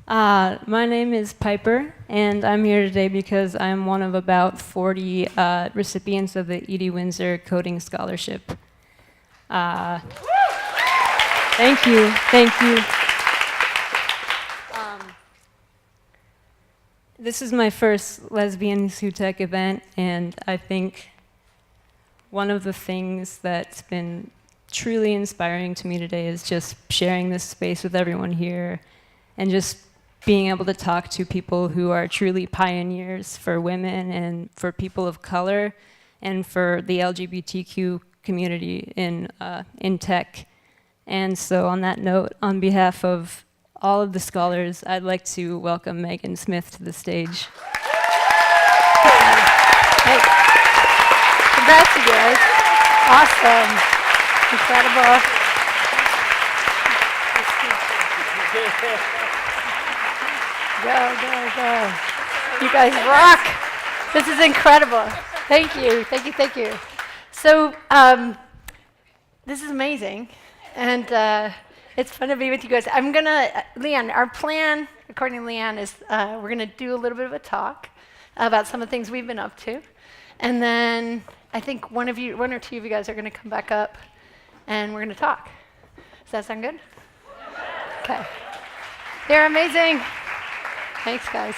My name is Piper, and I'm here today because I'm one of about 40 recipients of the Edie Windsor Coding Scholarship. Thank you, thank you. This is my first lesbian SUTEC event, and I think one of the things that's been truly inspiring to me today is just sharing this space with everyone here and just being able to talk to people who are truly pioneers for women and for people of color and for the LGBTQ community in tech. And so on that note, on behalf of all of the scholars, I'd like to welcome Megan Smith to the stage. Hey. Congrats, you guys. Awesome. Incredible. Go, go, go. You guys rock. This is incredible. Thank you, thank you, thank you. So, this is amazing. And it's fun to be with you guys. I'm gonna, Leanne, our plan, according to Leanne, is we're gonna do a little bit of a talk about some of the things we've been up to. And then I think one or two of you guys are gonna come back up and we're gonna talk. Does that sound good? Okay. They're amazing. Thanks, guys.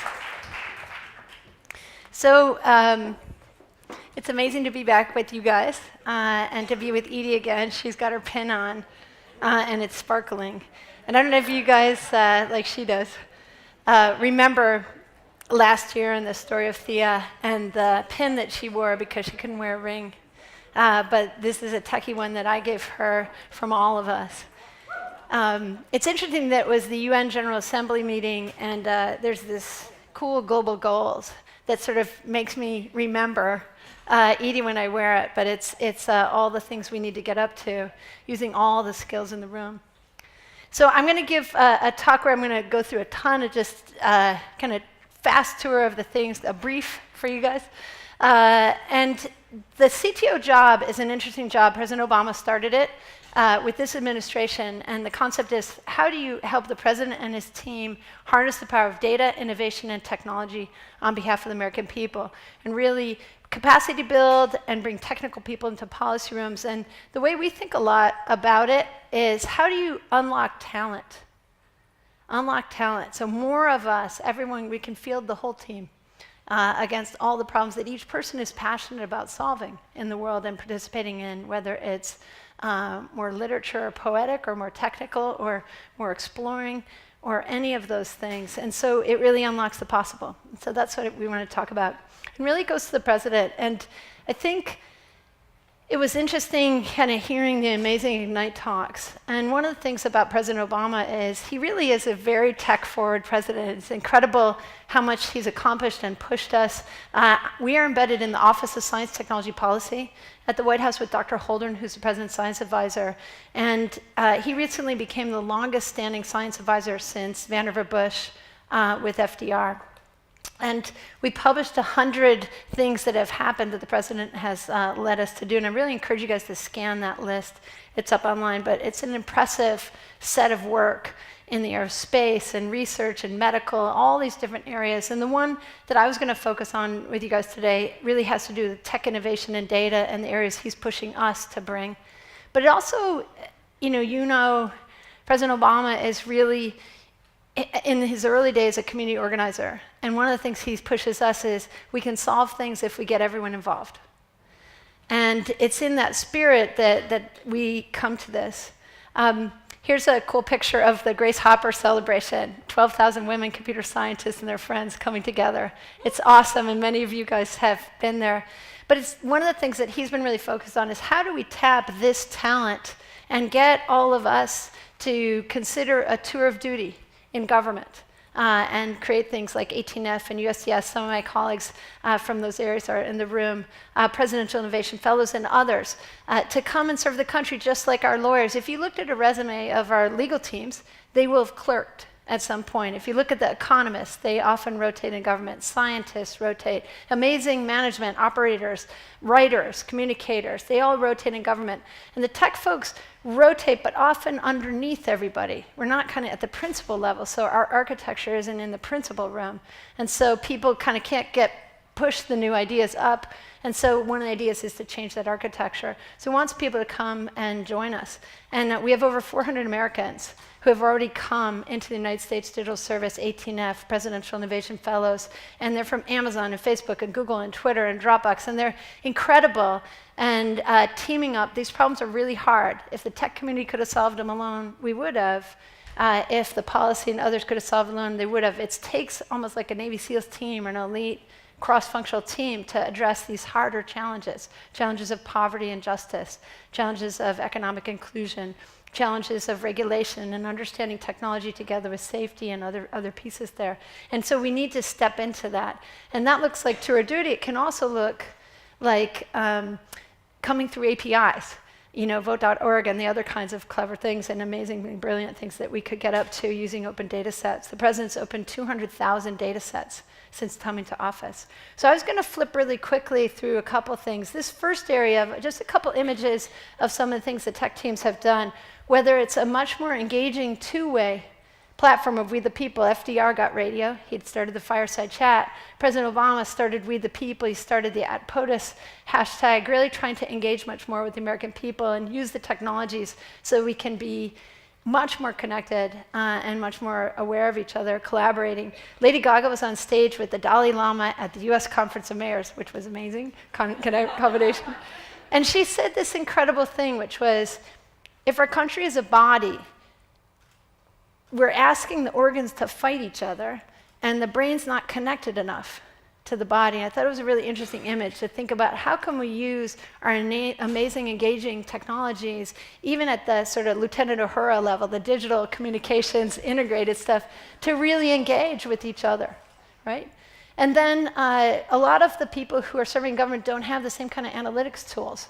So it's amazing to be back with you guys and to be with Edie again. She's got her pin on and it's sparkling. And I don't know if you guys, like she does, remember last year in the story of Thea and the pin that she wore because she couldn't wear a ring. But this is a techie one that I gave her from all of us. It's interesting that it was the UN General Assembly meeting, and there's this cool global goals that sort of makes me remember Edie when I wear it, but it's all the things we need to get up to using all the skills in the room. So I'm going to give a talk where I'm going to go through a ton of just kind of fast tour of the things, a brief for you guys. And the CTO job is an interesting job. President Obama started it with this administration, and the concept is how do you help the president and his team harness the power of data, innovation, and technology on behalf of the American people, and really capacity build and bring technical people into policy rooms. And the way we think a lot about it is how do you unlock talent? Unlock talent. So more of us, everyone, we can field the whole team against all the problems that each person is passionate about solving in the world and participating in, whether it's more literature or poetic or more technical or more exploring or any of those things. And so it really unlocks the possible. So that's what we want to talk about. And really goes to the president. And I think it was interesting kind of hearing the amazing Ignite talks. And one of the things about President Obama is he really is a very tech-forward president. It's incredible how much he's accomplished and pushed us. We are embedded in the Office of Science Technology Policy at the White House with Dr. Holdren, who's the president's science advisor. And he recently became the longest-standing science advisor since Vannevar Bush with FDR. And we published 100 things that have happened that the president has led us to do. And I really encourage you guys to scan that list. It's up online, but it's an impressive set of work in the area of space and research and medical, all these different areas. And the one that I was going to focus on with you guys today really has to do with tech innovation and data and the areas he's pushing us to bring. But it also, you know, President Obama is really, in his early days, a community organizer. And one of the things he pushes us is we can solve things if we get everyone involved. And it's in that spirit that we come to this. Here's a cool picture of the Grace Hopper celebration. 12,000 women computer scientists and their friends coming together. It's awesome, and many of you guys have been there. But it's one of the things that he's been really focused on is how do we tap this talent and get all of us to consider a tour of duty in government and create things like 18F and USDS. Some of my colleagues from those areas are in the room, Presidential Innovation Fellows and others, to come and serve the country just like our lawyers. If you looked at a resume of our legal teams, they will have clerked at some point. If you look at the economists, they often rotate in government. Scientists rotate. Amazing management, operators, writers, communicators, they all rotate in government. And the tech folks rotate, but often underneath everybody. We're not kind of at the principal level, so our architecture isn't in the principal room. And so people kind of can't push the new ideas up. And so one of the ideas is to change that architecture. So he wants people to come and join us. And we have over 400 Americans who have already come into the United States Digital Service 18F Presidential Innovation Fellows. And they're from Amazon and Facebook and Google and Twitter and Dropbox. And they're incredible. And teaming up, these problems are really hard. If the tech community could have solved them alone, we would have. If the policy and others could have solved them alone, they would have. It takes almost like a Navy SEALs team or an elite cross-functional team to address these harder challenges. Challenges of poverty and justice, challenges of economic inclusion, challenges of regulation and understanding technology together with safety and other pieces there. And so we need to step into that. And that looks like tour duty. It can also look like coming through APIs, vote.org and the other kinds of clever things and amazingly brilliant things that we could get up to using open data sets. The president's opened 200,000 data sets since coming to office. So I was going to flip really quickly through a couple things. This first area, just a couple images of some of the things the tech teams have done, whether it's a much more engaging two-way platform of We the People. FDR got radio. He'd started the fireside chat. President Obama started We the People. He started the @POTUS hashtag, really trying to engage much more with the American people and use the technologies so we can be much more connected and much more aware of each other, collaborating. Lady Gaga was on stage with the Dalai Lama at the US Conference of Mayors, which was amazing, combination. And she said this incredible thing, which was, if our country is a body, we're asking the organs to fight each other, and the brain's not connected enough to the body. I thought it was a really interesting image to think about how can we use our amazing, engaging technologies, even at the sort of Lieutenant Uhura level, the digital communications integrated stuff, to really engage with each other, right? And then a lot of the people who are serving government don't have the same kind of analytics tools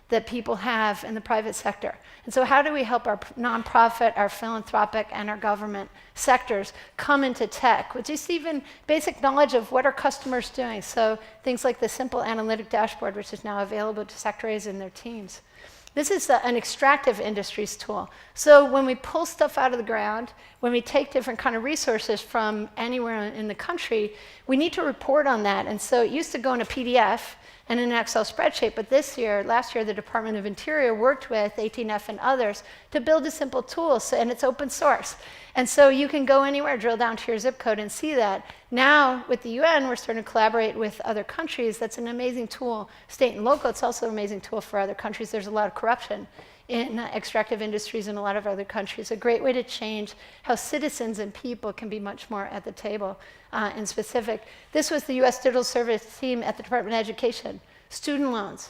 that people have in the private sector. And so how do we help our nonprofit, our philanthropic, and our government sectors come into tech with just even basic knowledge of what are customers doing? So things like the simple analytic dashboard, which is now available to secretaries and their teams. This is an extractive industries tool. So when we pull stuff out of the ground, when we take different kind of resources from anywhere in the country, we need to report on that. And so it used to go in a PDF and in an Excel spreadsheet, but last year, the Department of Interior worked with 18F and others to build a simple tool, and it's open source. And so you can go anywhere, drill down to your zip code and see that. Now, with the UN, we're starting to collaborate with other countries. That's an amazing tool, state and local. It's also an amazing tool for other countries. There's a lot of corruption in extractive industries in a lot of other countries. A great way to change how citizens and people can be much more at the table in specific. This was the US Digital Service team at the Department of Education. Student loans,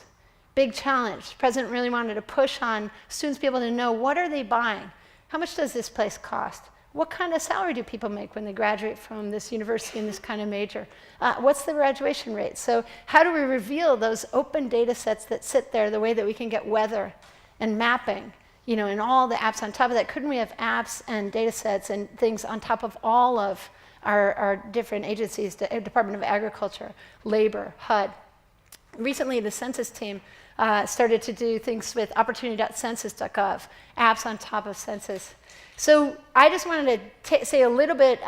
big challenge. The president really wanted to push on students, be able to know, what are they buying? How much does this place cost? What kind of salary do people make when they graduate from this university in this kind of major? What's the graduation rate? So how do we reveal those open data sets that sit there, the way that we can get weather and mapping, and all the apps on top of that? Couldn't we have apps and data sets and things on top of all of our different agencies, the Department of Agriculture, Labor, HUD? Recently, the census team started to do things with opportunity.census.gov, apps on top of census. So I just wanted to say a little bit,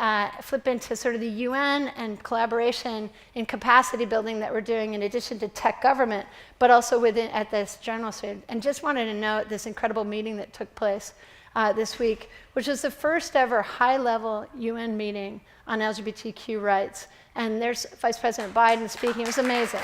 flip into sort of the UN and collaboration in capacity building that we're doing in addition to tech government, but also at this general stage. And just wanted to note this incredible meeting that took place this week, which was the first ever high-level UN meeting on LGBTQ rights. And there's Vice President Biden speaking. It was amazing.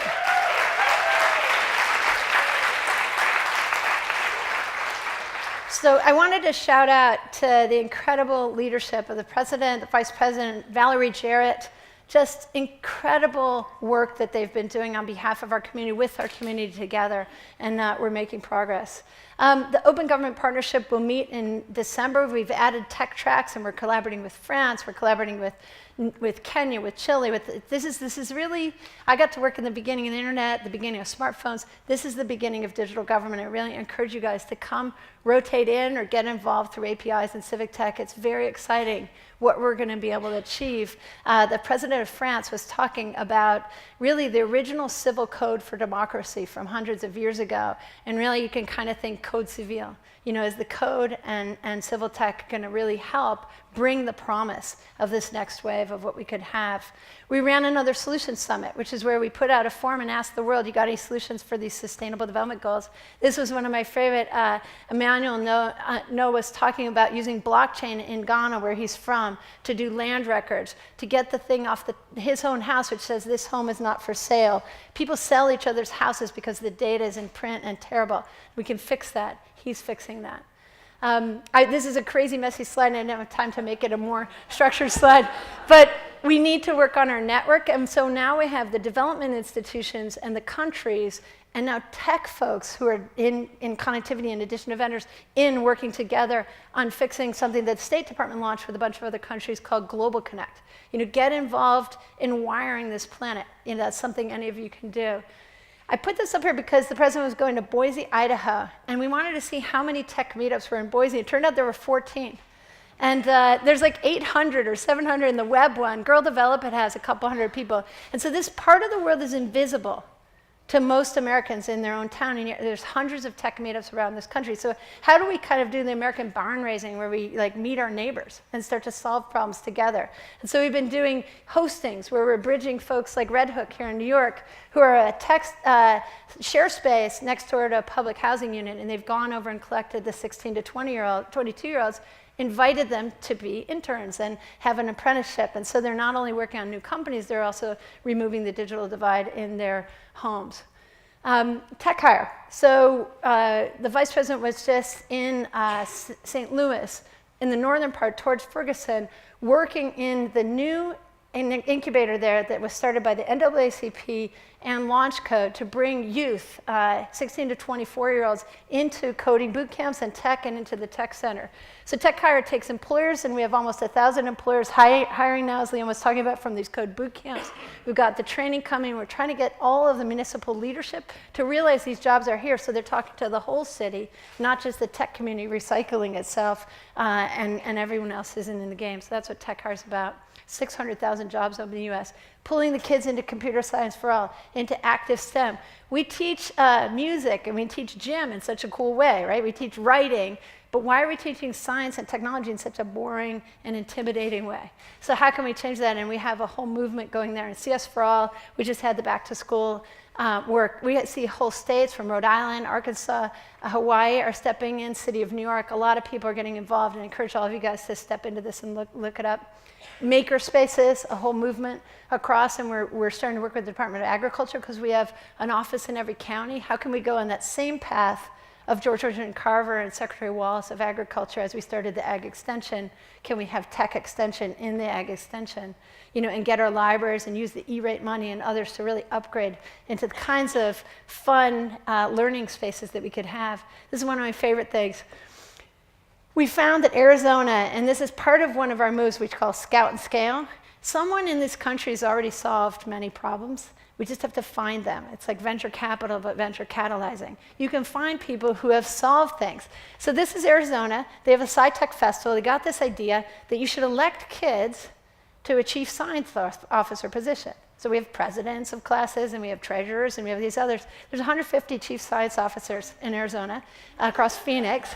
So I wanted to shout out to the incredible leadership of the president, the vice president, Valerie Jarrett, just incredible work that they've been doing on behalf of our community, with our community together, and we're making progress. The Open Government Partnership will meet in December. We've added tech tracks, and we're collaborating with France. We're collaborating with Kenya, with Chile. This is really, I got to work in the beginning of the internet, the beginning of smartphones. This is the beginning of digital government. I really encourage you guys to come rotate in or get involved through APIs and Civic Tech. It's very exciting what we're going to be able to achieve. The president of France was talking about really the original civil code for democracy from hundreds of years ago. And really you can kind of think code civil. You know, is the code and civil tech going to really help bring the promise of this next wave of what we could have? We ran another solutions summit, which is where we put out a form and asked the world, you got any solutions for these sustainable development goals? This was one of my favorite. Emmanuel No was talking about using blockchain in Ghana, where he's from, to do land records, to get the thing off his own house, which says this home is not for sale. People sell each other's houses because the data is in print and terrible. We can fix that. He's fixing that. This is a crazy, messy slide, and I didn't have time to make it a more structured slide. But we need to work on our network, and so now we have the development institutions and the countries, and now tech folks who are in connectivity in addition to vendors in working together on fixing something that the State Department launched with a bunch of other countries called Global Connect. You know, get involved in wiring this planet. You know, that's something any of you can do. I put this up here because the president was going to Boise, Idaho, and we wanted to see how many tech meetups were in Boise. It turned out there were 14. And there's like 800 or 700 in the web one. Girl Develop It has a couple hundred people. And so this part of the world is invisible to most Americans in their own town. And there's hundreds of tech meetups around this country. So how do we kind of do the American barn raising, where we like meet our neighbors and start to solve problems together? And so we've been doing hostings where we're bridging folks like Red Hook here in New York, who are a tech share space next door to a public housing unit, and they've gone over and collected the 16 to 22-year-olds, invited them to be interns and have an apprenticeship. And so they're not only working on new companies, they're also removing the digital divide in their homes. TechHire. So the vice president was just in St. Louis, in the northern part towards Ferguson, working in the new incubator there that was started by the NAACP and Launch Code to bring youth, 16 to 24-year-olds, into coding boot camps and tech and into the tech center. So TechHire takes employers, and we have almost 1,000 employers hiring now, as Liam was talking about, from these code boot camps. We've got the training coming. We're trying to get all of the municipal leadership to realize these jobs are here, so they're talking to the whole city, not just the tech community recycling itself, and everyone else isn't in the game. So that's what TechHire is about. 600,000 jobs over in the US, pulling the kids into computer science for all, into active STEM. We teach music, and we teach gym in such a cool way, right? We teach writing, but why are we teaching science and technology in such a boring and intimidating way? So how can we change that? And we have a whole movement going there. And CS for All, we just had the back to school work. We see whole states from Rhode Island, Arkansas, Hawaii are stepping in, City of New York. A lot of people are getting involved, and I encourage all of you guys to step into this and look it up. Maker spaces, a whole movement across, and we're starting to work with the Department of Agriculture because we have an office in every county. How can we go on that same path of George Washington Carver and Secretary Wallace of Agriculture as we started the Ag Extension? Can we have tech extension in the Ag Extension, you know, and get our libraries and use the E-rate money and others to really upgrade into the kinds of fun learning spaces that we could have? This is one of my favorite things. We found that Arizona, and this is part of one of our moves we call Scout and Scale, someone in this country has already solved many problems. We just have to find them. It's like venture capital, but venture catalyzing. You can find people who have solved things. So this is Arizona. They have a SciTech festival. They got this idea that you should elect kids to a chief science officer position. So we have presidents of classes, and we have treasurers, and we have these others. There's 150 chief science officers in Arizona across Phoenix.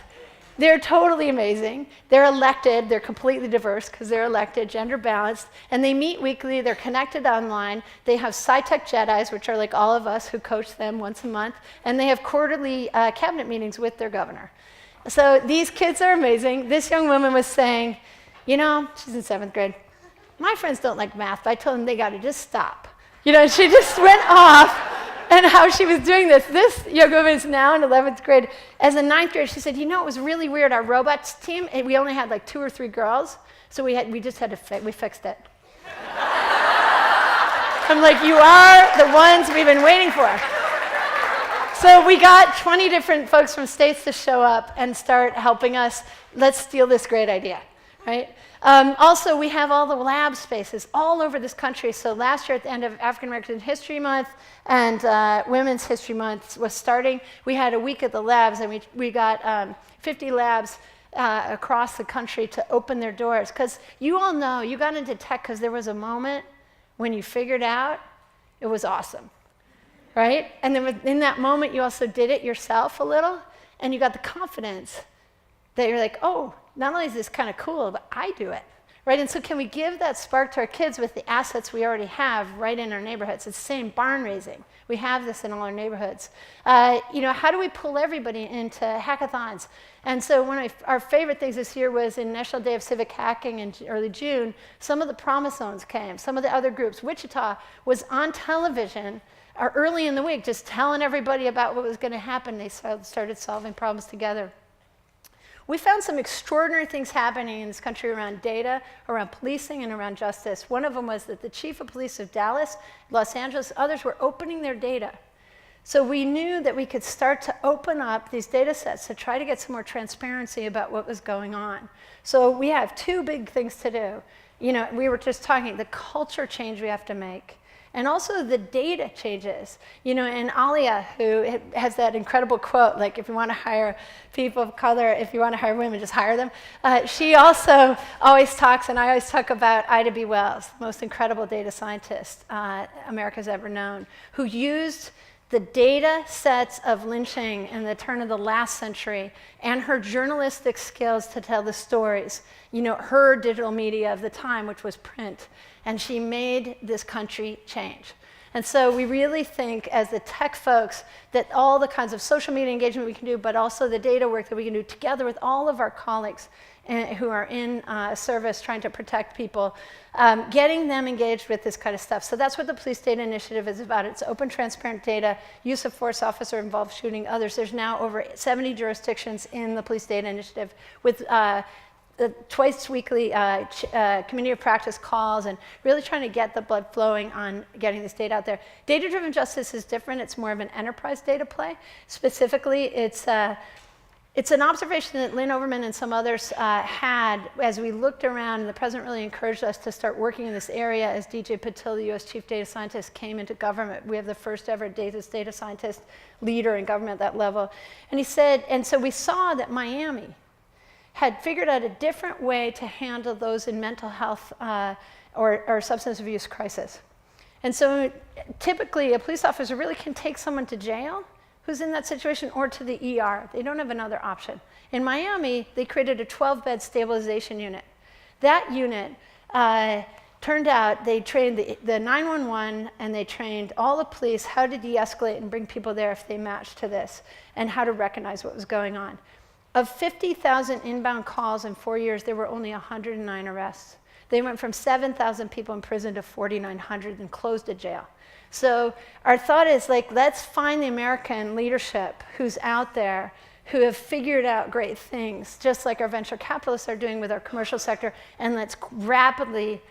They're totally amazing. They're elected. They're completely diverse because they're elected, gender balanced, and they meet weekly. They're connected online. They have SciTech Jedis, which are like all of us who coach them once a month, and they have quarterly cabinet meetings with their governor. So these kids are amazing. This young woman was saying, you know, she's in 7th grade. My friends don't like math, but I told them they got to just stop. You know, she just went off. And how she was doing this. This young woman is now in 11th grade. As a 9th grader, she said, you know, it was really weird. Our robots team, we only had like 2 or 3 girls, so we fixed it. I'm like, you are the ones we've been waiting for. So we got 20 different folks from states to show up and start helping us. Let's steal this great idea, right? Also, we have all the lab spaces all over this country. So last year at the end of African American History Month and Women's History Month was starting, we had a week at the labs, and we got 50 labs across the country to open their doors. Because you all know, you got into tech because there was a moment when you figured out it was awesome, right? And then in that moment, you also did it yourself a little, and you got the confidence that you're like, oh, not only is this kind of cool, but I do it, right? And so can we give that spark to our kids with the assets we already have right in our neighborhoods? It's the same barn raising. We have this in all our neighborhoods. How do we pull everybody into hackathons? And so one of our favorite things this year was in National Day of Civic Hacking in early June, some of the Promise Zones came, some of the other groups. Wichita was on television early in the week, just telling everybody about what was going to happen. They started solving problems together. We found some extraordinary things happening in this country around data, around policing, and around justice. One of them was that the chief of police of Dallas, Los Angeles, others were opening their data. So we knew that we could start to open up these data sets to try to get some more transparency about what was going on. So we have two big things to do. We were just talking, the culture change we have to make. And also the data changes. And Alia, who has that incredible quote, like, if you want to hire people of color, if you want to hire women, just hire them. She also always talks, and I always talk about Ida B. Wells, the most incredible data scientist America's ever known, who used the data sets of lynching in the turn of the last century and her journalistic skills to tell the stories, her digital media of the time, which was print, and she made this country change. And so we really think, as the tech folks, that all the kinds of social media engagement we can do, but also the data work that we can do together with all of our colleagues who are in service trying to protect people, getting them engaged with this kind of stuff. So that's what the Police Data Initiative is about. It's open, transparent data, use of force, officer-involved shooting, others. There's now over 70 jurisdictions in the Police Data Initiative with twice weekly community of practice calls, and really trying to get the blood flowing on getting this data out there. Data-driven justice is different. It's more of an enterprise data play. Specifically, it's an observation that Lynn Overman and some others had as we looked around, and the president really encouraged us to start working in this area as DJ Patil, the US chief data scientist, came into government. We have the first ever data scientist leader in government at that level. And he said, and so we saw that Miami had figured out a different way to handle those in mental health or substance abuse crisis. And so typically a police officer really can take someone to jail who's in that situation or to the ER. They don't have another option. In Miami, they created a 12-bed stabilization unit. That unit turned out they trained the 911 and they trained all the police how to de-escalate and bring people there if they matched to this and how to recognize what was going on. Of 50,000 inbound calls in 4 years, there were only 109 arrests. They went from 7,000 people in prison to 4,900 and closed a jail. So our thought is, let's find the American leadership who's out there who have figured out great things, just like our venture capitalists are doing with our commercial sector, and let's rapidly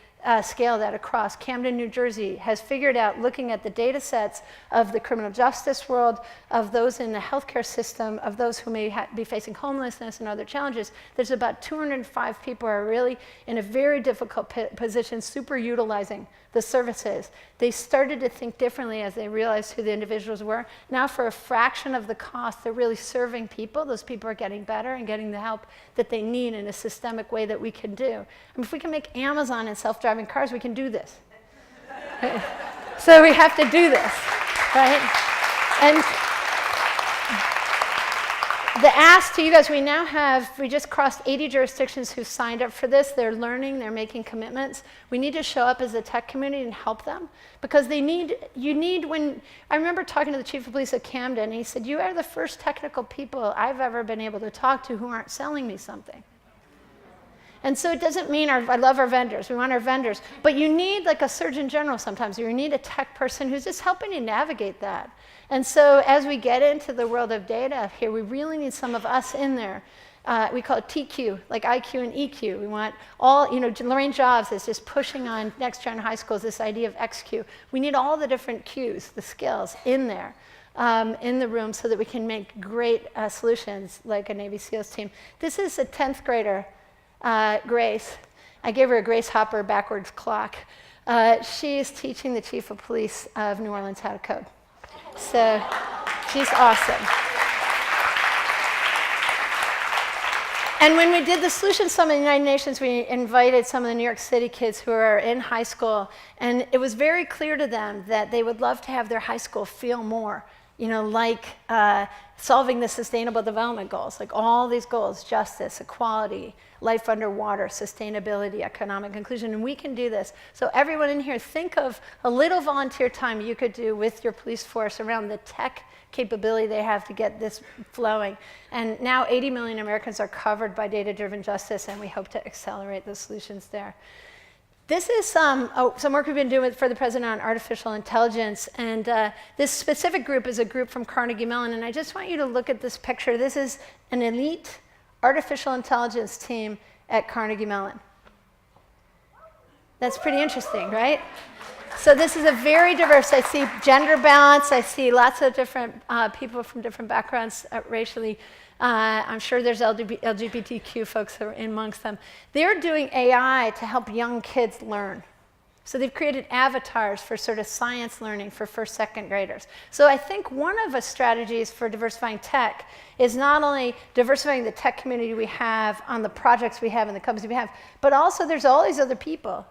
scale that across. Camden, New Jersey has figured out, looking at the data sets of the criminal justice world, of those in the healthcare system, of those who may be facing homelessness and other challenges, there's about 205 people who are really in a very difficult position, super utilizing the services. They started to think differently as they realized who the individuals were. Now for a fraction of the cost, they're really serving people. Those people are getting better and getting the help that they need in a systemic way that we can do. I mean, if we can make Amazon and self-driving cars, we can do this. Right? So we have to do this, right? And the ask to you guys, we just crossed 80 jurisdictions who signed up for this. They're learning, they're making commitments. We need to show up as a tech community and help them, because I remember talking to the chief of police of Camden, and he said, you are the first technical people I've ever been able to talk to who aren't selling me something. And so it doesn't mean I love our vendors, we want our vendors, but you need like a surgeon general sometimes, or you need a tech person who's just helping you navigate that. And so as we get into the world of data here, we really need some of us in there. We call it TQ, like IQ and EQ. We want all, Lorraine Jobs is just pushing on next gen high schools this idea of XQ. We need all the different Qs, the skills in there. in the room so that we can make great solutions like a Navy SEALs team. This is a 10th grader, Grace. I gave her a Grace Hopper backwards clock. She is teaching the chief of police of New Orleans how to code. So she's awesome. And when we did the Solution Summit in the United Nations, we invited some of the New York City kids who are in high school, and it was very clear to them that they would love to have their high school feel more, like solving the Sustainable Development Goals, like all these goals: justice, equality, life underwater, sustainability, economic inclusion, and we can do this. So everyone in here, think of a little volunteer time you could do with your police force around the tech capability they have to get this flowing. And now 80 million Americans are covered by data-driven justice, and we hope to accelerate the solutions there. This is some work we've been doing for the president on artificial intelligence, and this specific group is a group from Carnegie Mellon, and I just want you to look at this picture. This is an elite artificial intelligence team at Carnegie Mellon. That's pretty interesting, right? So this is a very diverse, I see gender balance, I see lots of different people from different backgrounds racially. I'm sure there's LGBTQ folks who are in amongst them. They're doing AI to help young kids learn. So they've created avatars for sort of science learning for first, second graders. So I think one of the strategies for diversifying tech is not only diversifying the tech community we have on the projects we have and the companies we have, but also there's all these other people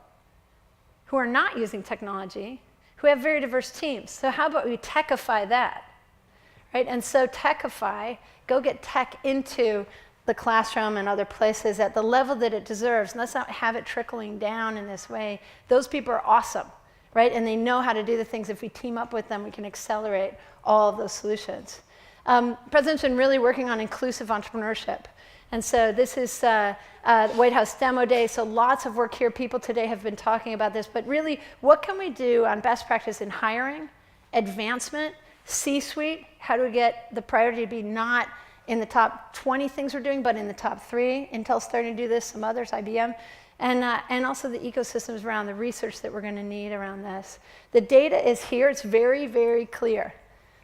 who are not using technology, who have very diverse teams. So how about we techify that, right? And so techify, go get tech into the classroom and other places at the level that it deserves. And let's not have it trickling down in this way. Those people are awesome, right? And they know how to do the things. If we team up with them, we can accelerate all of those solutions. The president's been really working on inclusive entrepreneurship. And so this is White House Demo Day, so lots of work here. People today have been talking about this, but really, what can we do on best practice in hiring, advancement, C-suite? How do we get the priority to be not in the top 20 things we're doing, but in the top 3? Intel's starting to do this, some others, IBM. And also the ecosystems around the research that we're going to need around this. The data is here. It's very, very clear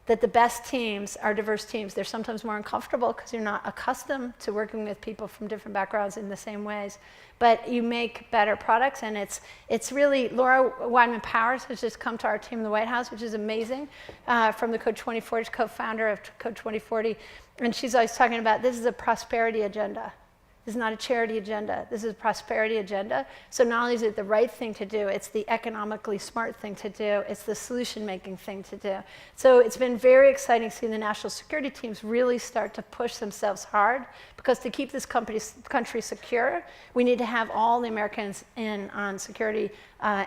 that the best teams are diverse teams. They're sometimes more uncomfortable because you're not accustomed to working with people from different backgrounds in the same ways. But you make better products, and it's really, Laura Weidman Powers has just come to our team in the White House, which is amazing, from the Code 2040, co-founder of Code 2040. And she's always talking about this is a prosperity agenda. This is not a charity agenda. This is a prosperity agenda. So not only is it the right thing to do, it's the economically smart thing to do. It's the solution-making thing to do. So it's been very exciting seeing the national security teams really start to push themselves hard, because to keep this country secure, we need to have all the Americans in on security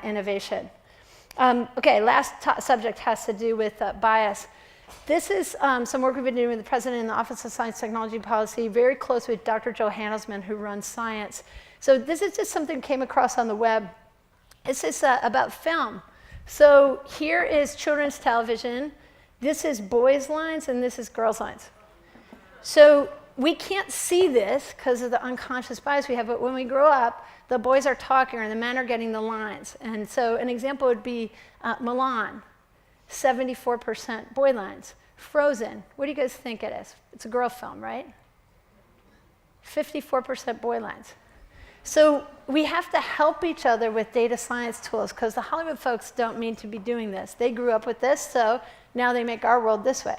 innovation. Okay, last subject has to do with bias. This is some work we've been doing with the president in the Office of Science, Technology, and Policy, very close with Dr. Joe Handelsman, who runs science. So this is just something that came across on the web. This is about film. So here is children's television. This is boys' lines, and this is girls' lines. So we can't see this because of the unconscious bias we have, but when we grow up, the boys are talking and the men are getting the lines. And so an example would be Milan. 74% boy lines. Frozen, what do you guys think it is? It's a girl film, right? 54% boy lines. So we have to help each other with data science tools, because the Hollywood folks don't mean to be doing this. They grew up with this, so now they make our world this way.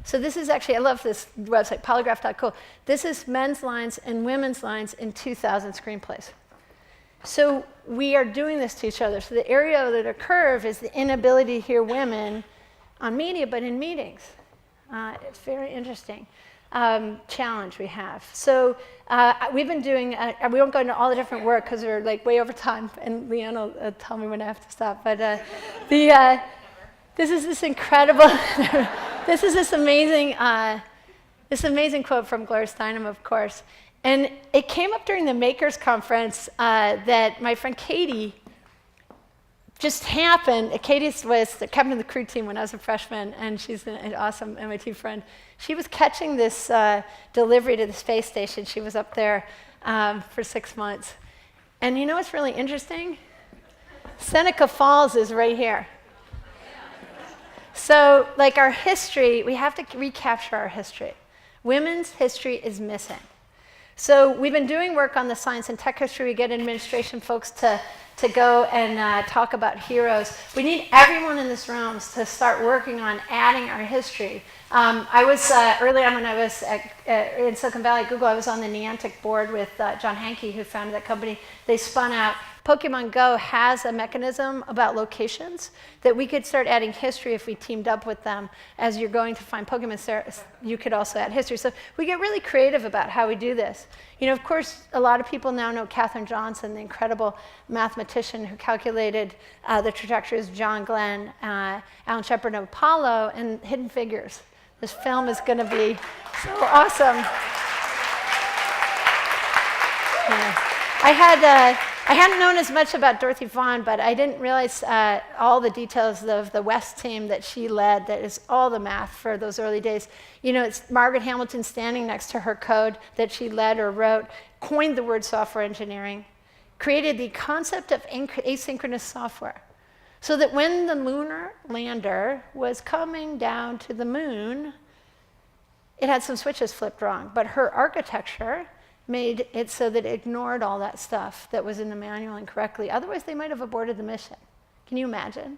So this is actually, I love this website, polygraph.co. This is men's lines and women's lines in 2,000 screenplays. So we are doing this to each other. So the area under the curve is the inability to hear women on media, but in meetings. It's very interesting challenge we have. So we've been doing, we won't go into all the different work because we're like way over time, and Leanne will tell me when I have to stop. But this is this incredible, this is this amazing quote from Gloria Steinem, of course. And it came up during the Makers Conference that my friend Katie just happened. Katie was the captain of the crew team when I was a freshman, and she's an awesome MIT friend. She was catching this delivery to the space station. She was up there for 6 months. And you know what's really interesting? Seneca Falls is right here. So, like our history, we have to recapture our history. Women's history is missing. So we've been doing work on the science and tech history. We get administration folks to go and talk about heroes. We need everyone in this room to start working on adding our history. I was, early on when I was in Silicon Valley at Google, I was on the Niantic board with John Hankey, who founded that company. They spun out. Pokemon Go has a mechanism about locations that we could start adding history if we teamed up with them. As you're going to find Pokemon, you could also add history. So we get really creative about how we do this. You know, of course, a lot of people now know Katherine Johnson, the incredible mathematician who calculated the trajectories of John Glenn, Alan Shepard, and Apollo, and Hidden Figures. This film is going to be so awesome. Yeah. I hadn't known as much about Dorothy Vaughan, but I didn't realize all the details of the West team that she led, that is all the math for those early days. You know, it's Margaret Hamilton standing next to her code that she led or wrote, coined the word software engineering, created the concept of asynchronous software, so that when the lunar lander was coming down to the moon, it had some switches flipped wrong, but her architecture made it so that it ignored all that stuff that was in the manual incorrectly. Otherwise, they might have aborted the mission. Can you imagine?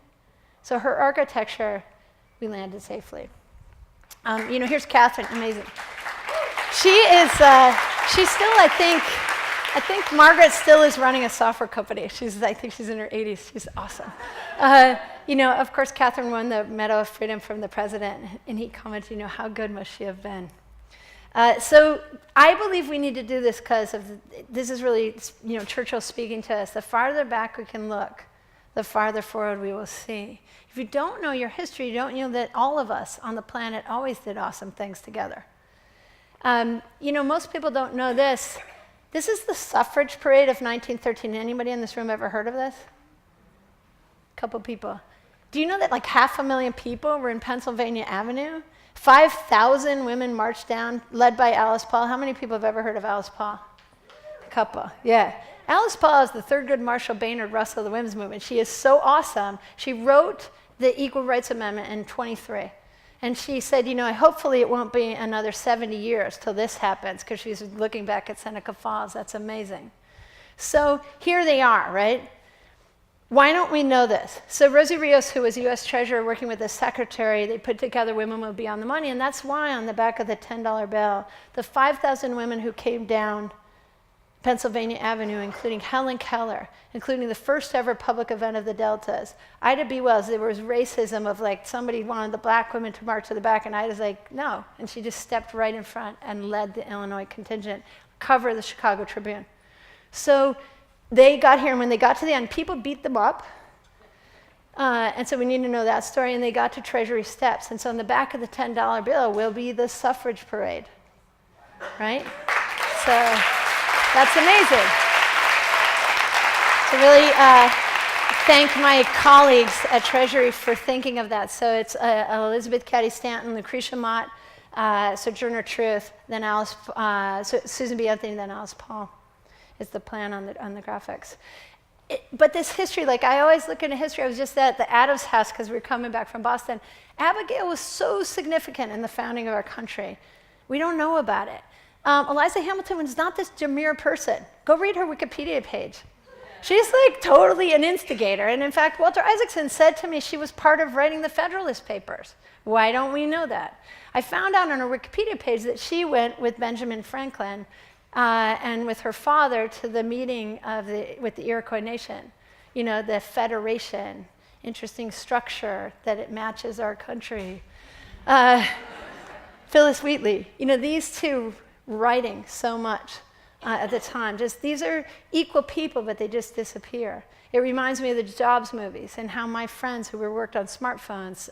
So her architecture, we landed safely. You know, here's Catherine, amazing. She is, she's still, I think Margaret still is running a software company. I think she's in her 80s. She's awesome. You know, of course, Catherine won the Medal of Freedom from the president, and he commented, you know, how good must she have been? So I believe we need to do this because this is really, you know, Churchill speaking to us. The farther back we can look, the farther forward we will see. If you don't know your history, you don't know that all of us on the planet always did awesome things together. You know, most people don't know this. This is the suffrage parade of 1913. Anybody in this room ever heard of this? A couple people. Do you know that like 500,000 people were in Pennsylvania Avenue? 5,000 women marched down, led by Alice Paul. How many people have ever heard of Alice Paul? A couple, yeah. Alice Paul is the Thurgood Marshall Baynard Russell of the women's movement. She is so awesome. She wrote the Equal Rights Amendment in 23. And she said, you know, hopefully it won't be another 70 years till this happens, because she's looking back at Seneca Falls. That's amazing. So here they are, right? Why don't we know this? So Rosie Rios, who was U.S. Treasurer working with the Secretary, they put together Women Will Be on the Money, and that's why on the back of the $10 bill, the 5,000 women who came down Pennsylvania Avenue, including Helen Keller, including the first ever public event of the Deltas, Ida B. Wells, there was racism of like somebody wanted the black women to march to the back, and Ida's like, no. And she just stepped right in front and led the Illinois contingent, cover the Chicago Tribune. So they got here, and when they got to the end, people beat them up. And so we need to know that story. And they got to Treasury Steps. And so on the back of the $10 bill will be the suffrage parade, right? So that's amazing. So really thank my colleagues at Treasury for thinking of that. So it's Elizabeth Cady Stanton, Lucretia Mott, Sojourner Truth, then Susan B. Anthony, then Alice Paul. Is the plan on the graphics. But this history, like I always look into history, I was just at the Adams House because we were coming back from Boston. Abigail was so significant in the founding of our country. We don't know about it. Eliza Hamilton was not this demure person. Go read her Wikipedia page. She's like totally an instigator. And in fact, Walter Isaacson said to me she was part of writing the Federalist Papers. Why don't we know that? I found out on her Wikipedia page that she went with Benjamin Franklin and with her father to the meeting with the Iroquois Nation. You know, the Federation, interesting structure that it matches our country. Phyllis Wheatley, you know, these two writing so much at the time. Just these are equal people, but they just disappear. It reminds me of the Jobs movies and how my friends who worked on smartphones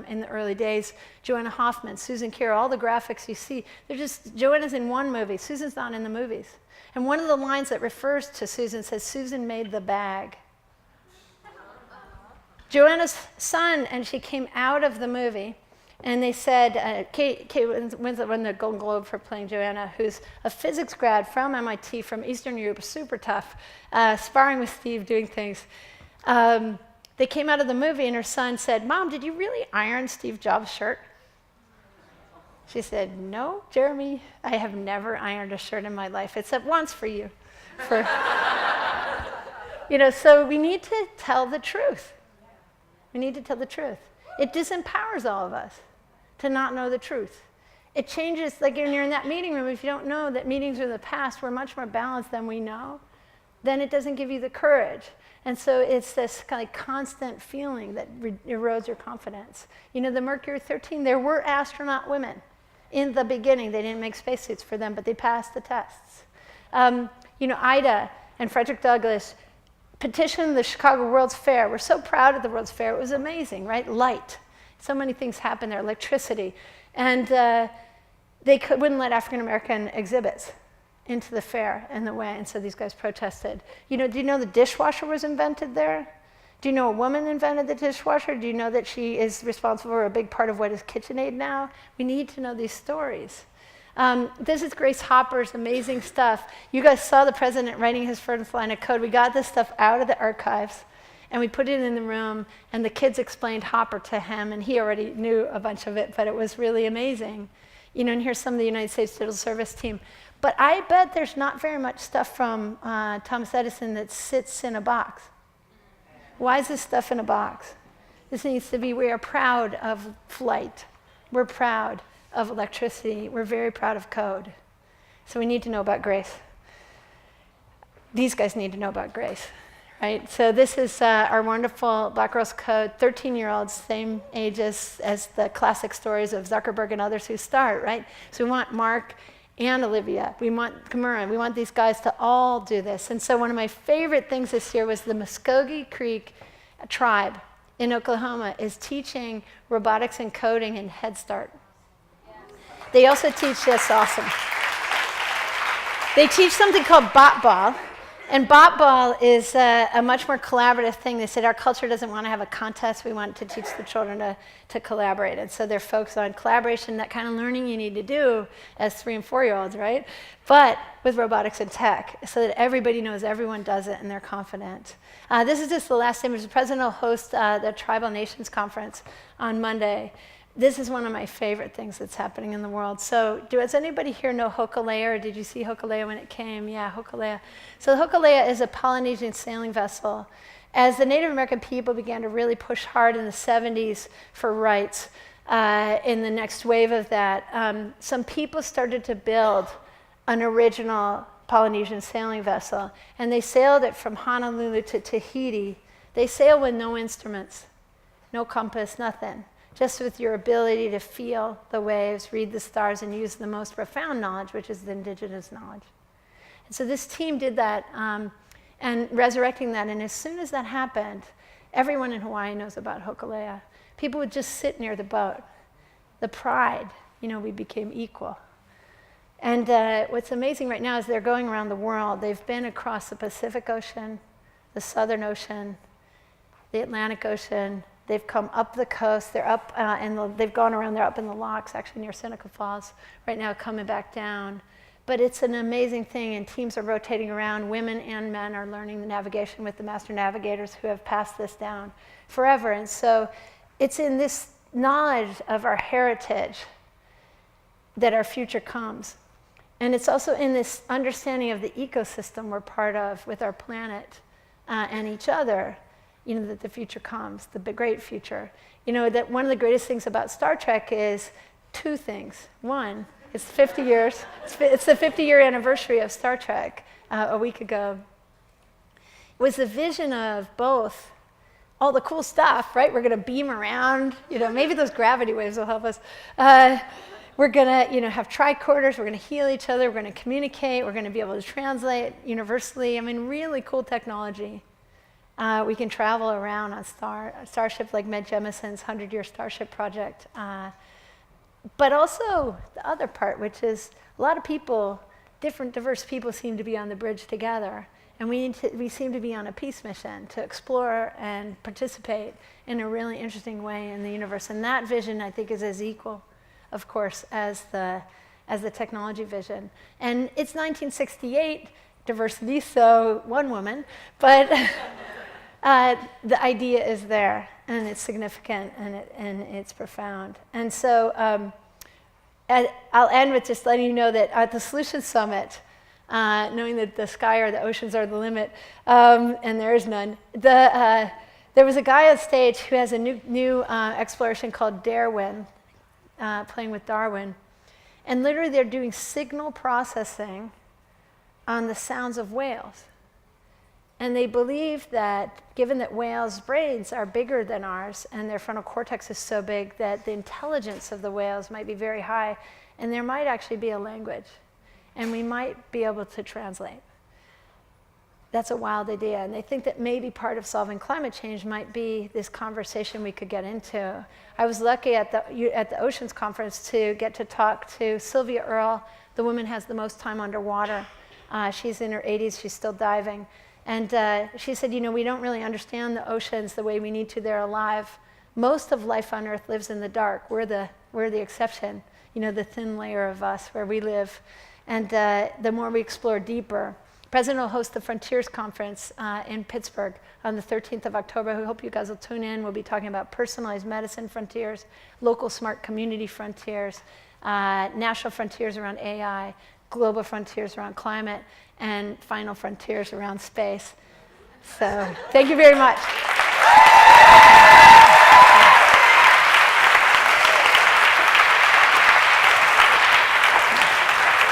in the early days, Joanna Hoffman, Susan Kira, all the graphics you see, they're just, Joanna's in one movie, Susan's not in the movies. And one of the lines that refers to Susan says, Susan made the bag. Joanna's son, and she came out of the movie, and they said, Kate won the Golden Globe for playing Joanna, who's a physics grad from MIT, from Eastern Europe, super tough, sparring with Steve, doing things. They came out of the movie and her son said, "Mom, did you really iron Steve Jobs' shirt?" She said, "No, Jeremy, I have never ironed a shirt in my life, except once for you." So we need to tell the truth. We need to tell the truth. It disempowers all of us to not know the truth. It changes, like when you're in that meeting room, if you don't know that meetings are the past, we're much more balanced than we know, then it doesn't give you the courage. And so it's this kind of constant feeling that erodes your confidence. The Mercury 13, there were astronaut women. In the beginning, they didn't make spacesuits for them, but they passed the tests. Ida and Frederick Douglass petitioned the Chicago World's Fair. We're so proud of the World's Fair. It was amazing, right? Light. So many things happened there, electricity. And they wouldn't let African-American exhibits into the fair in the way, and so these guys protested. Do you know the dishwasher was invented there? Do you know a woman invented the dishwasher? Do you know that she is responsible for a big part of what is KitchenAid now? We need to know these stories. This is Grace Hopper's amazing stuff. You guys saw the president writing his first line of code. We got this stuff out of the archives, and we put it in the room, and the kids explained Hopper to him, and he already knew a bunch of it, but it was really amazing. And here's some of the United States Digital Service team. But I bet there's not very much stuff from Thomas Edison that sits in a box. Why is this stuff in a box? This needs to be, we are proud of flight. We're proud of electricity. We're very proud of code. So we need to know about Grace. These guys need to know about Grace, right? So this is our wonderful Black Girls Code, 13-year-olds, same age as the classic stories of Zuckerberg and others who start, right? So we want Mark and Olivia. We want Kamura. We want these guys to all do this. And so one of my favorite things this year was the Muskogee Creek tribe in Oklahoma is teaching robotics and coding in Head Start. They also teach this, awesome. They teach something called Bot Ball. And Bot Ball is a much more collaborative thing. They said our culture doesn't want to have a contest. We want to teach the children to collaborate. And so they're focused on collaboration, that kind of learning you need to do as 3- and 4-year-olds, right? But with robotics and tech, so that everybody knows everyone does it and they're confident. This is just the last image. The president will host the Tribal Nations Conference on Monday. This is one of my favorite things that's happening in the world. So does anybody here know Hokulea, or did you see Hokulea when it came? Yeah, Hokulea. So Hokulea is a Polynesian sailing vessel. As the Native American people began to really push hard in the 70s for rights, in the next wave of that, some people started to build an original Polynesian sailing vessel. And they sailed it from Honolulu to Tahiti. They sailed with no instruments, no compass, nothing. Just with your ability to feel the waves, read the stars, and use the most profound knowledge, which is the indigenous knowledge. And so this team did that, and resurrecting that. And as soon as that happened, everyone in Hawaii knows about Hokulea. People would just sit near the boat. The pride, we became equal. And what's amazing right now is they're going around the world. They've been across the Pacific Ocean, the Southern Ocean, the Atlantic Ocean. They've come up the coast. They're up, they've gone around. They're up in the locks, actually near Seneca Falls, right now coming back down. But it's an amazing thing, and teams are rotating around. Women and men are learning the navigation with the master navigators who have passed this down forever. And so it's in this knowledge of our heritage that our future comes. And it's also in this understanding of the ecosystem we're part of with our planet and each other, that the future comes, the great future. That one of the greatest things about Star Trek is 2 things. One, it's 50 years. It's the 50-year anniversary of Star Trek a week ago. It was the vision of both all the cool stuff, right? We're going to beam around. Maybe those gravity waves will help us. We're going to, have tricorders. We're going to heal each other. We're going to communicate. We're going to be able to translate universally. Really cool technology. We can travel around on Starship like Med Jemison's 100-year Starship project. But also the other part, which is a lot of people, different diverse people seem to be on the bridge together. And we seem to be on a peace mission to explore and participate in a really interesting way in the universe. And that vision, I think, is as equal, of course, as the technology vision. And it's 1968, diversity, so one woman, but the idea is there, and it's significant, and it's profound. And so I'll end with just letting you know that at the Solutions Summit, knowing that the sky or the oceans are the limit, and there is none, there was a guy on stage who has a new exploration called Darwin, playing with Darwin. And literally they're doing signal processing on the sounds of whales. And they believe that, given that whales' brains are bigger than ours and their frontal cortex is so big, that the intelligence of the whales might be very high, and there might actually be a language, and we might be able to translate. That's a wild idea, and they think that maybe part of solving climate change might be this conversation we could get into. I was lucky at the Oceans Conference to get to talk to Sylvia Earle. The woman has the most time underwater. She's in her 80s, she's still diving. And she said, we don't really understand the oceans the way we need to. They're alive. Most of life on Earth lives in the dark. We're the exception, the thin layer of us where we live. And the more we explore deeper. President will host the Frontiers Conference in Pittsburgh on the 13th of October. We hope you guys will tune in. We'll be talking about personalized medicine frontiers, local smart community frontiers, national frontiers around AI, global frontiers around climate, and final frontiers around space. So thank you very much.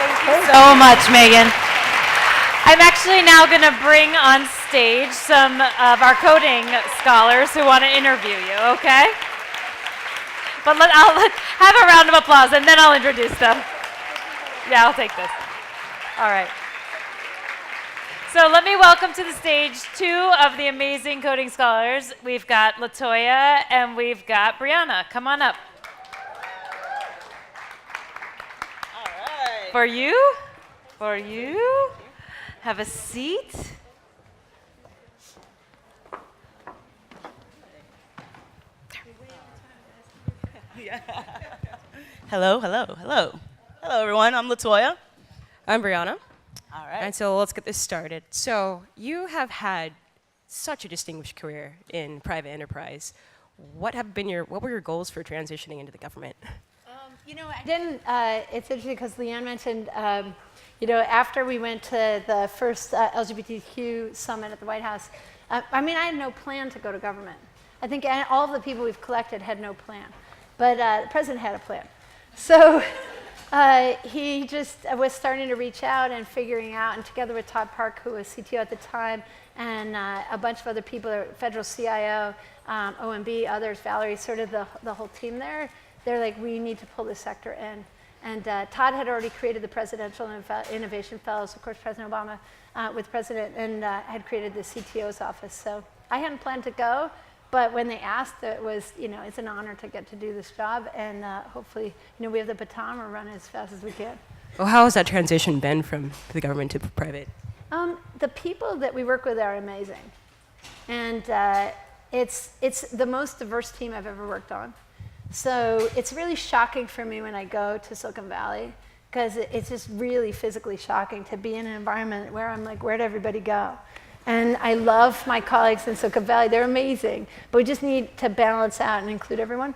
Thank you so much, Megan. I'm actually now going to bring on stage some of our coding scholars who want to interview you, okay? But I'll have a round of applause, and then I'll introduce them. Yeah, I'll take this. All right. So let me welcome to the stage two of the amazing coding scholars. We've got LaToya and we've got Brianna. Come on up. All right. For you. Have a seat. Hello, everyone. I'm LaToya. I'm Brianna. All right. And so let's get this started. So you have had such a distinguished career in private enterprise. What were your goals for transitioning into the government? I didn't, it's interesting because Leanne mentioned, after we went to the first LGBTQ summit at the White House, I had no plan to go to government. I think all of the people we've collected had no plan, but the president had a plan. So he just was starting to reach out and figuring out, and together with Todd Park, who was CTO at the time, and a bunch of other people, federal CIO, OMB, others, Valerie, sort of the whole team there, they're like, we need to pull this sector in. And Todd had already created the Presidential Innovation Fellows, of course, President Obama with President, and had created the CTO's office. So I hadn't planned to go, but when they asked, it was, it's an honor to get to do this job, and hopefully, we have the baton, we're running as fast as we can. Well, how has that transition been from the government to private? The people that we work with are amazing, and it's the most diverse team I've ever worked on. So it's really shocking for me when I go to Silicon Valley, because it's just really physically shocking to be in an environment where I'm like, where'd everybody go? And I love my colleagues in Silicon Valley. They're amazing, but we just need to balance out and include everyone.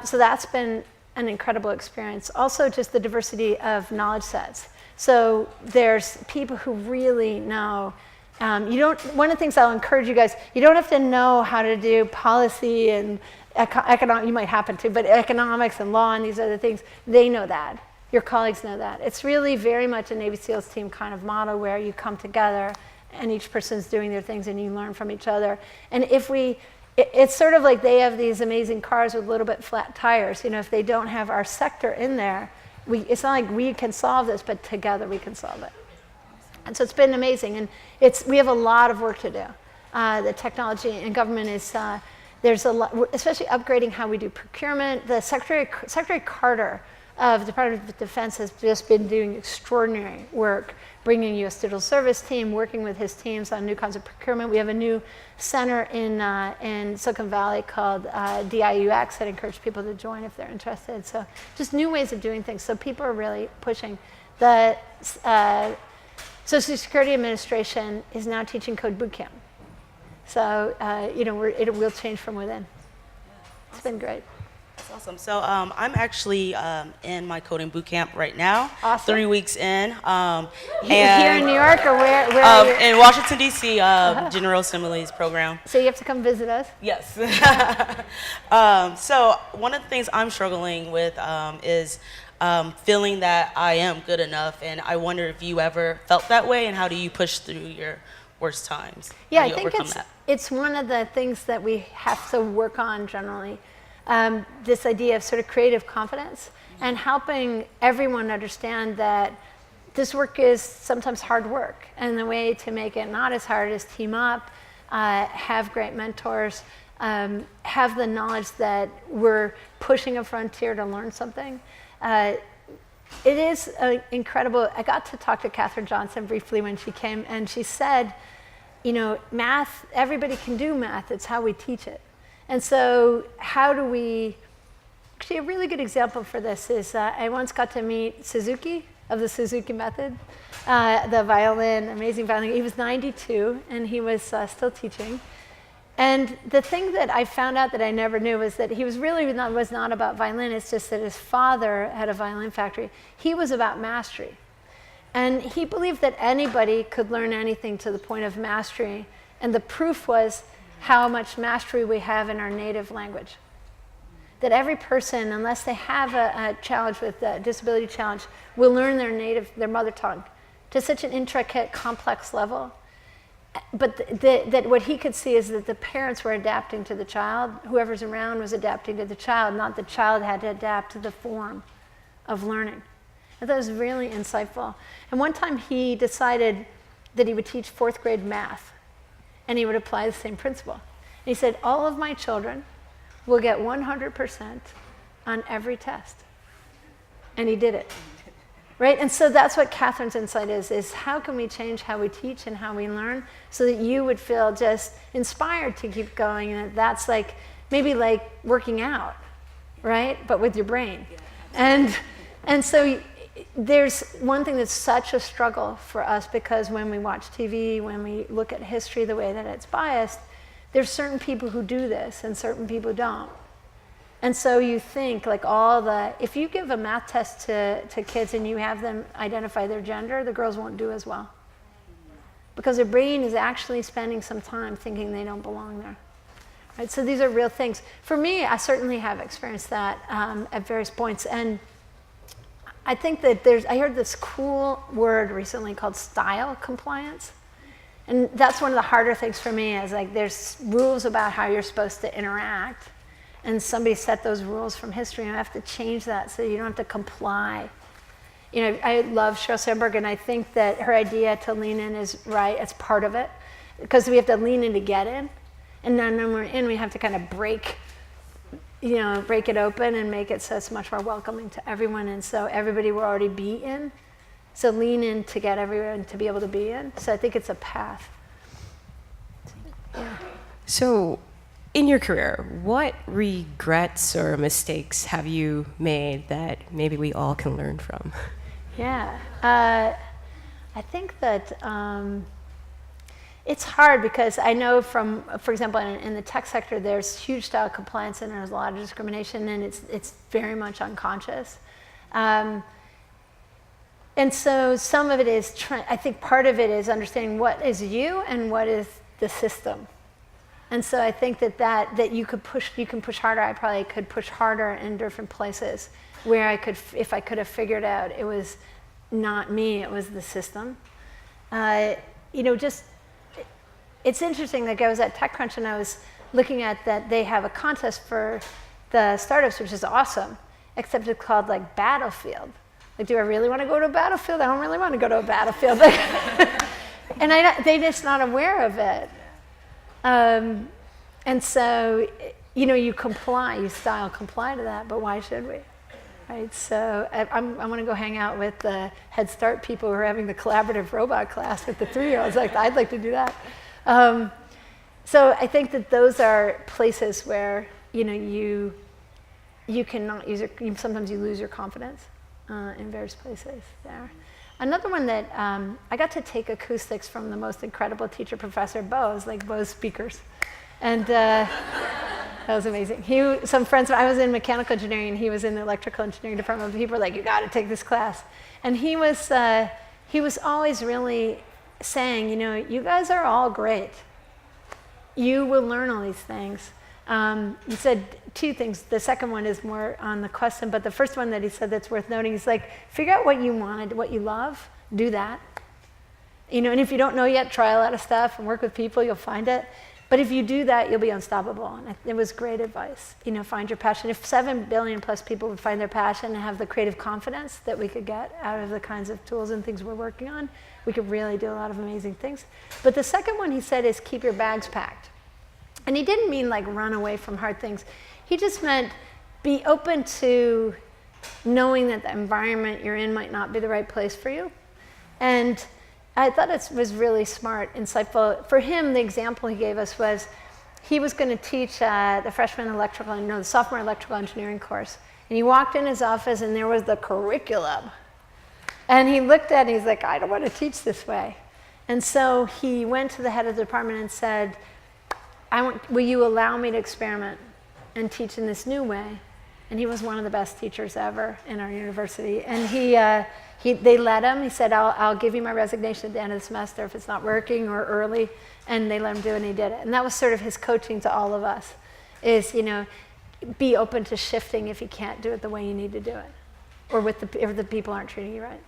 So that's been an incredible experience. Also, just the diversity of knowledge sets. So there's people who really know. One of the things I'll encourage you guys, you don't have to know how to do policy and you might happen to, but economics and law and these other things, they know that. Your colleagues know that. It's really very much a Navy SEALs team kind of model where you come together and each person's doing their things and you learn from each other. And it's sort of like they have these amazing cars with a little bit flat tires. If they don't have our sector in there, it's not like we can solve this, but together we can solve it. And so it's been amazing. And we have a lot of work to do. The technology in government is, there's a lot, especially upgrading how we do procurement. The Secretary Carter of the Department of Defense has just been doing extraordinary work, bringing U.S. Digital Service team, working with his teams on new kinds of procurement. We have a new center in Silicon Valley called DIUX that encourages people to join if they're interested. So just new ways of doing things. So people are really pushing. The Social Security Administration is now teaching code bootcamp. So, it will change from within. It's been great. That's awesome. So I'm actually in my coding boot camp right now. Awesome. 3 weeks in. Here in New York, or where are you? In Washington, D.C., General Assembly's program. So you have to come visit us? Yes. So one of the things I'm struggling with is feeling that I am good enough, and I wonder if you ever felt that way, and how do you push through your worst times? Yeah, How I do you think overcome that? it's one of the things that we have to work on generally. This idea of sort of creative confidence and helping everyone understand that this work is sometimes hard work, and the way to make it not as hard is team up, have great mentors, have the knowledge that we're pushing a frontier to learn something. It is incredible. I got to talk to Katherine Johnson briefly when she came, and she said, math, everybody can do math, it's how we teach it. And so how do we, actually a really good example for this is I once got to meet Suzuki of the Suzuki method, the violin, amazing violin. He was 92 and he was still teaching. And the thing that I found out that I never knew was that he was not about violin, it's just that his father had a violin factory. He was about mastery. And he believed that anybody could learn anything to the point of mastery. And the proof was how much mastery we have in our native language. That every person, unless they have a challenge with a disability challenge, will learn their mother tongue to such an intricate, complex level. But that what he could see is that the parents were adapting to the child. Whoever's around was adapting to the child, not the child had to adapt to the form of learning. And that was really insightful. And one time he decided that he would teach 4th grade math, and he would apply the same principle. And he said, all of my children will get 100% on every test. And he did it. Right? And so that's what Catherine's insight is how can we change how we teach and how we learn so that you would feel just inspired to keep going, and that's maybe like working out, right? But with your brain. And so there's one thing that's such a struggle for us, because when we watch TV, when we look at history the way that it's biased, there's certain people who do this and certain people don't. And so you think if you give a math test to kids and you have them identify their gender, the girls won't do as well. Because their brain is actually spending some time thinking they don't belong there. Right? So these are real things. For me, I certainly have experienced that at various points. And I think that I heard this cool word recently called style compliance. And that's one of the harder things for me is there's rules about how you're supposed to interact. And somebody set those rules from history, and I have to change that so you don't have to comply. I love Sheryl Sandberg, and I think that her idea to lean in is right. It's part of it, because we have to lean in to get in, and then when we're in, we have to kind of break it open and make it so it's much more welcoming to everyone, and so everybody will already be in. So lean in to get everyone to be able to be in. So I think it's a path. Yeah. So, in your career, what regrets or mistakes have you made that maybe we all can learn from? Yeah, I think that it's hard, because I know for example, in the tech sector, there's huge style compliance and there's a lot of discrimination, and it's very much unconscious. And so some of it is, I think part of it is understanding what is you and what is the system. And so I think that you can push harder. I probably could push harder in different places where if I could have figured out it was not me, it was the system. It's interesting. I was at TechCrunch and I was looking at that they have a contest for the startups, which is awesome, except it's called Battlefield. Do I really want to go to a battlefield? I don't really want to go to a battlefield. And they're just not aware of it. And so, you comply, you style comply to that, but why should we? Right? So I want to go hang out with the Head Start people who are having the collaborative robot class with the 3-year-olds. I'd like to do that. So I think that those are places where, you cannot sometimes you lose your confidence in various places there. Another one that I got to take acoustics from the most incredible teacher, Professor Bose, like Bose speakers. And that was amazing. Some friends, I was in mechanical engineering and he was in the electrical engineering department. People were like, you got to take this class. And he was always really saying, you guys are all great. You will learn all these things. He said two things. The second one is more on the question, but the first one that he said that's worth noting is like, figure out what you wanted, what you love, do that. And if you don't know yet, try a lot of stuff and work with people, you'll find it. But if you do that, you'll be unstoppable. And it was great advice. Find your passion. If 7 billion plus people would find their passion and have the creative confidence that we could get out of the kinds of tools and things we're working on, we could really do a lot of amazing things. But the second one he said is keep your bags packed. And he didn't mean like run away from hard things. He just meant be open to knowing that the environment you're in might not be the right place for you. And I thought it was really smart, insightful. For him, the example he gave us was he was going to teach the the sophomore electrical engineering course. And he walked in his office and there was the curriculum. And he looked at it and he's like, I don't want to teach this way. And so he went to the head of the department and said, will you allow me to experiment and teach in this new way? And he was one of the best teachers ever in our university. And they let him. He said, I'll give you my resignation at the end of the semester if it's not working or early. And they let him do it, and he did it. And that was sort of his coaching to all of us, is, be open to shifting if you can't do it the way you need to do it, or if the people aren't treating you right.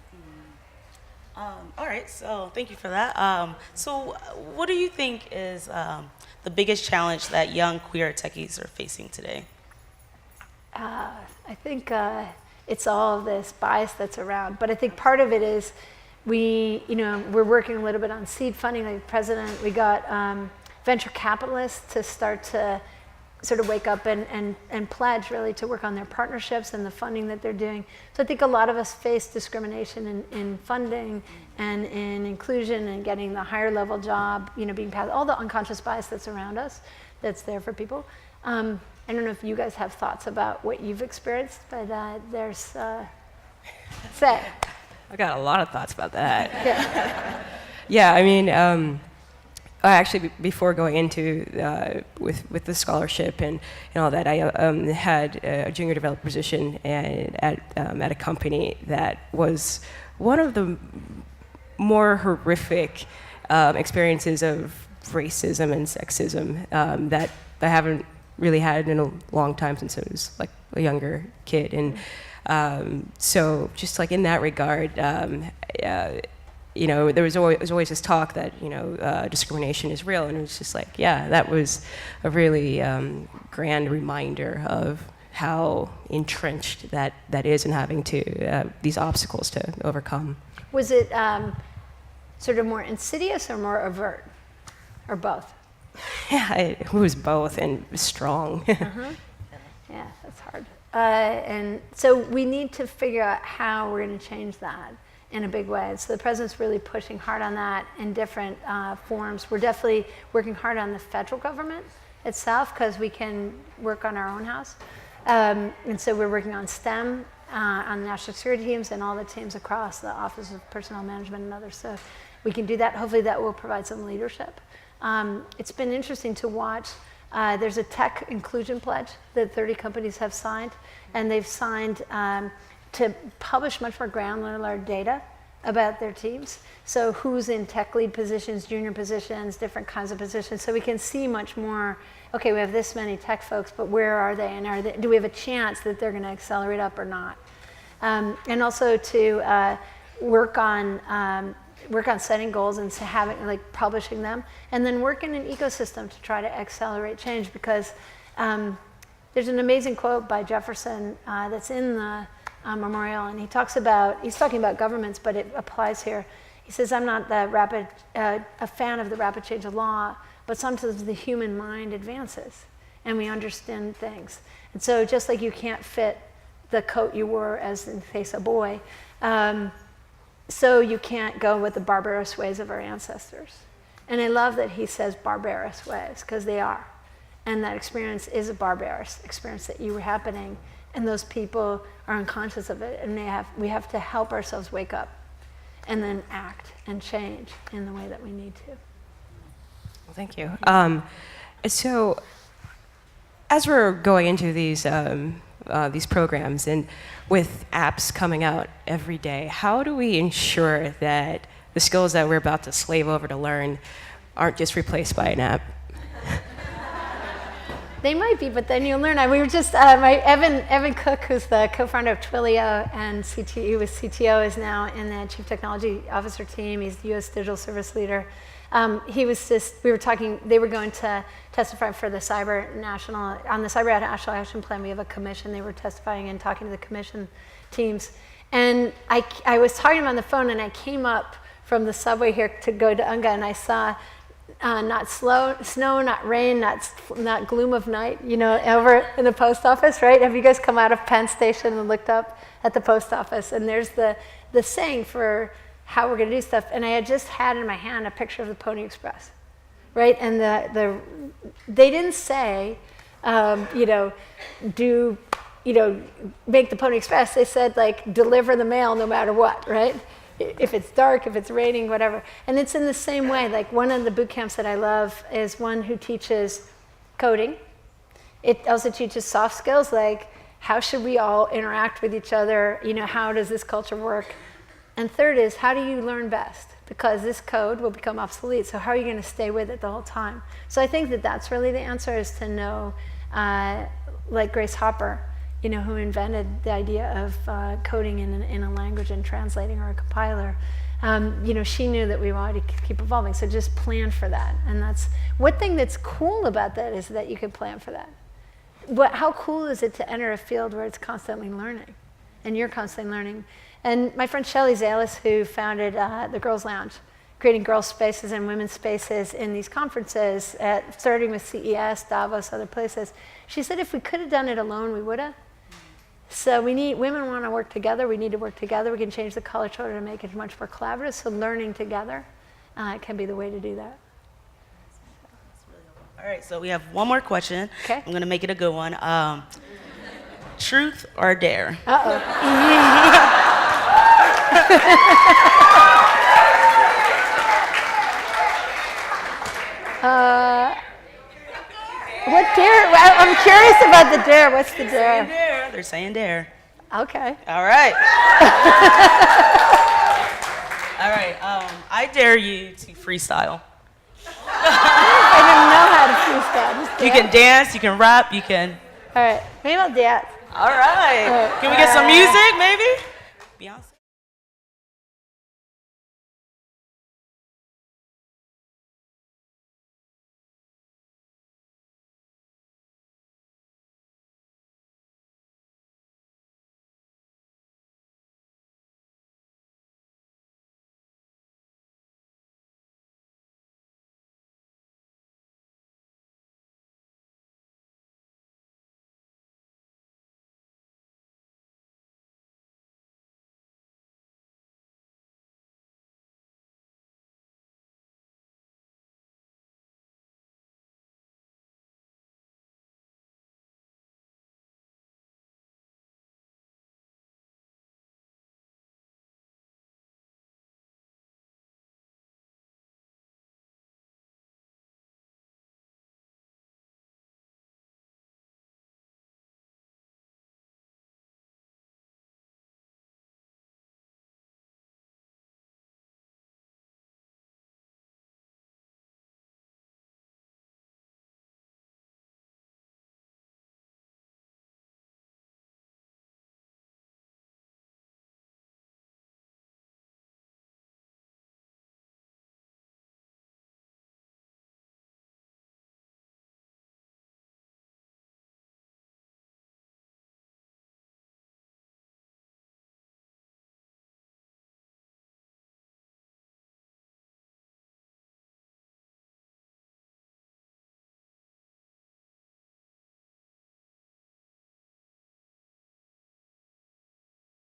All right, so thank you for that. So what do you think is the biggest challenge that young queer techies are facing today? I think it's all of this bias that's around. But I think part of it is we're working a little bit on seed funding. Like the president, we got venture capitalists to start to sort of wake up and pledge really to work on their partnerships and the funding that they're doing. So I think a lot of us face discrimination in funding and in inclusion and getting the higher level job, being passed, all the unconscious bias that's around us that's there for people. I don't know if you guys have thoughts about what you've experienced, but there's, say. I got a lot of thoughts about that. Yeah. Yeah, I mean, actually, before going into with the scholarship and all that, I had a junior developer position at a company that was one of the more horrific experiences of racism and sexism that I haven't really had in a long time since I was like a younger kid. And so just like in that regard, there was always this talk that, discrimination is real. And it was just like, yeah, that was a really grand reminder of how entrenched that is in having these obstacles to overcome. Was it sort of more insidious or more overt, or both? Yeah, it was both and strong. Uh-huh. Yeah, that's hard. And so we need to figure out how we're going to change that in a big way. So the president's really pushing hard on that in different forms. We're definitely working hard on the federal government itself because we can work on our own house. And so we're working on STEM, on the national security teams and all the teams across the Office of Personnel Management and others. So we can do that. Hopefully that will provide some leadership. It's been interesting to watch. There's a tech inclusion pledge that 30 companies have signed, and they've signed to publish much more granular data about their teams. So who's in tech lead positions, junior positions, different kinds of positions, so we can see much more, okay, we have this many tech folks, but where are they, and do we have a chance that they're going to accelerate up or not? And also to work on setting goals and to publishing them, and then work in an ecosystem to try to accelerate change, because there's an amazing quote by Jefferson that's in the memorial, and he's talking about governments, but it applies here. He says, I'm not a fan of the rapid change of law, but sometimes the human mind advances and we understand things. And so just like you can't fit the coat you wore as in case a boy, so you can't go with the barbarous ways of our ancestors. And I love that he says barbarous ways, because they are. And that experience is a barbarous experience that you were happening, and those people are unconscious of it, and we have to help ourselves wake up. and then act and change in the way that we need to. Well, thank you. So, as we're going into these programs and with apps coming out every day, how do we ensure that the skills that we're about to slave over to learn aren't just replaced by an app? They might be, but then you'll learn. We were just, Evan Cook, who's the co-founder of Twilio and he was CTO, is now in the Chief Technology Officer team. He's the US Digital Service Leader. We were talking, they were going to testify for the on the Cyber National Action Plan. We have a commission. They were testifying and talking to the commission teams. And I was talking to him on the phone, and I came up from the subway here to go to Unga, and I saw not snow, not rain, not gloom of night, over in the post office, right? Have you guys come out of Penn Station and looked up at the post office? And there's the saying for how we're going to do stuff. And I had just had in my hand a picture of the Pony Express, right? And they didn't say, make the Pony Express. They said, like, deliver the mail no matter what, right? If it's dark, if it's raining, whatever. And it's in the same way. Like, one of the boot camps that I love is one who teaches coding. It also teaches soft skills, like how should we all interact with each other? How does this culture work? And third is, how do you learn best? Because this code will become obsolete, so how are you going to stay with it the whole time? So I think that that's really the answer, is to know, like Grace Hopper, who invented the idea of coding in a language and translating, or a compiler. She knew that we wanted to keep evolving, so just plan for that. And that's one thing that's cool about that, is that you can plan for that. How cool is it to enter a field where it's constantly learning, and you're constantly learning? And my friend Shelley Zalis, who founded the Girls Lounge, creating girls' spaces and women's spaces in these conferences, starting with CES, Davos, other places, she said if we could have done it alone, we would have. So women want to work together. We need to work together. We can change the culture to make it much more collaborative. So learning together can be the way to do that. All right, so we have one more question. Okay. I'm going to make it a good one. Truth or dare? Uh-oh. What dare? I'm curious about the dare. What's the dare? They're saying dare. Okay. All right. All right. I dare you to freestyle. I didn't know how to freestyle. Just You dance. can dance. You can rap. You can. All right. Maybe I'll dance. All right. All right. Can we get some music, maybe?